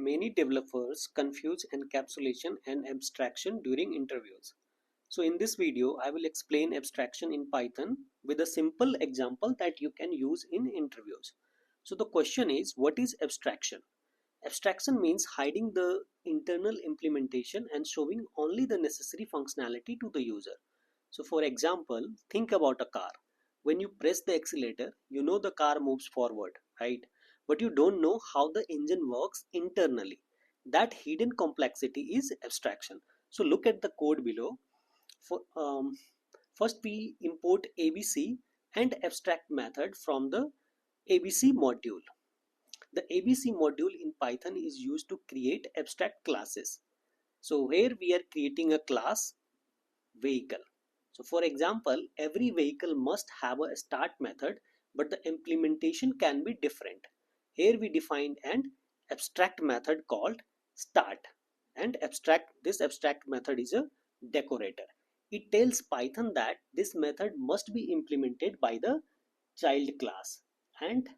Many developers confuse encapsulation and abstraction during interviews. So in this video, I will explain abstraction in Python with a simple example that you can use in interviews. So the question is, what is abstraction? Abstraction means hiding the internal implementation and showing only the necessary functionality to the user. So for example, think about a car. When you press the accelerator, you know the car moves forward, right? But you don't know how the engine works internally. That hidden complexity is abstraction. So look at the code below. For, first we import ABC and abstract method from the ABC module. The ABC module in Python is used to create abstract classes. So here we are creating a class vehicle. So for example, every vehicle must have a start method, but the implementation can be different. Here we defined an abstract method called start, and this abstract method is a decorator. It tells Python that this method must be implemented by the child class, and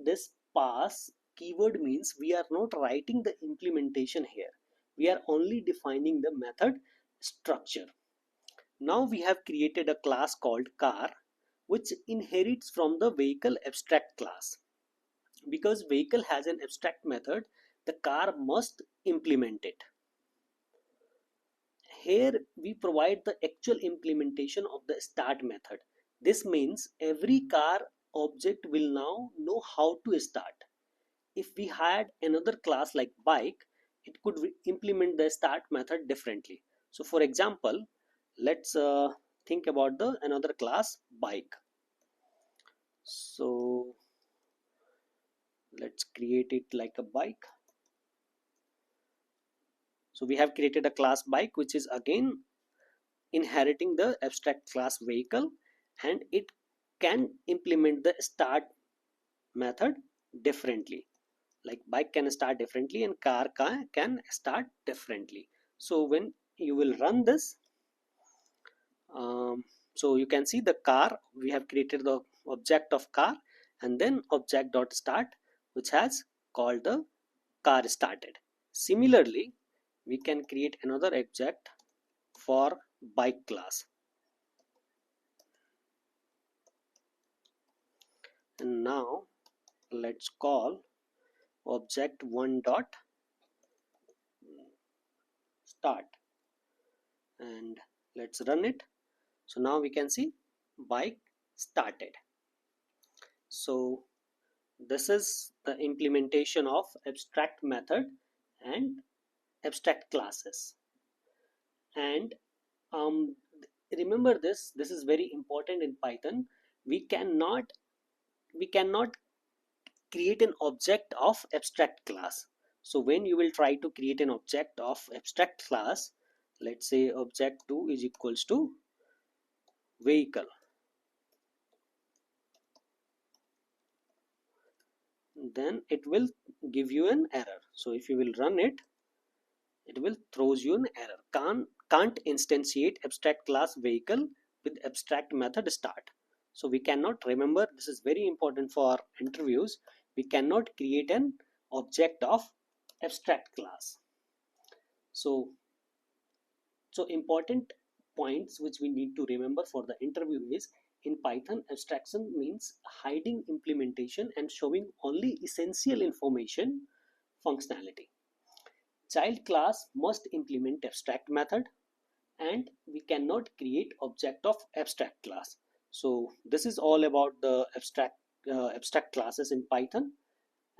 this pass keyword means we are not writing the implementation here. We are only defining the method structure. Now we have created a class called car, which inherits from the vehicle abstract class. Because vehicle has an abstract method, the car must implement it. Here we provide the actual implementation of the start method. This means every car object will now know how to start. If we had another class like bike, it could implement the start method differently. So for example, let's think about the another class bike. So let's create it like a bike. So we have created a class bike, which is again inheriting the abstract class vehicle, and it can implement the start method differently. Like bike can start differently and car can start differently. So when you will run this, so you can see the car, we have created the object of car and then object dot start, which has called the car started. Similarly, we can create another object for bike class, and now let's call object one dot start, and let's run it. So now we can see bike started. So this is the implementation of abstract method and abstract classes. And remember this is very important in Python. We cannot create an object of abstract class. So when you will try to create an object of abstract class, let's say object2 is equals to vehicle, then it will give you an error. So if you will run it, it will throws you an error. Can't instantiate abstract class vehicle with abstract method start. So we cannot, remember, this is very important for interviews, we cannot create an object of abstract class. So important points which we need to remember for the interview is, in Python, abstraction means hiding implementation and showing only essential information functionality. Child class must implement abstract method, and we cannot create object of abstract class. So this is all about the abstract classes in Python.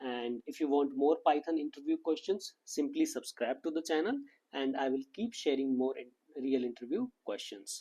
And if you want more Python interview questions, simply subscribe to the channel, and I will keep sharing more real interview questions.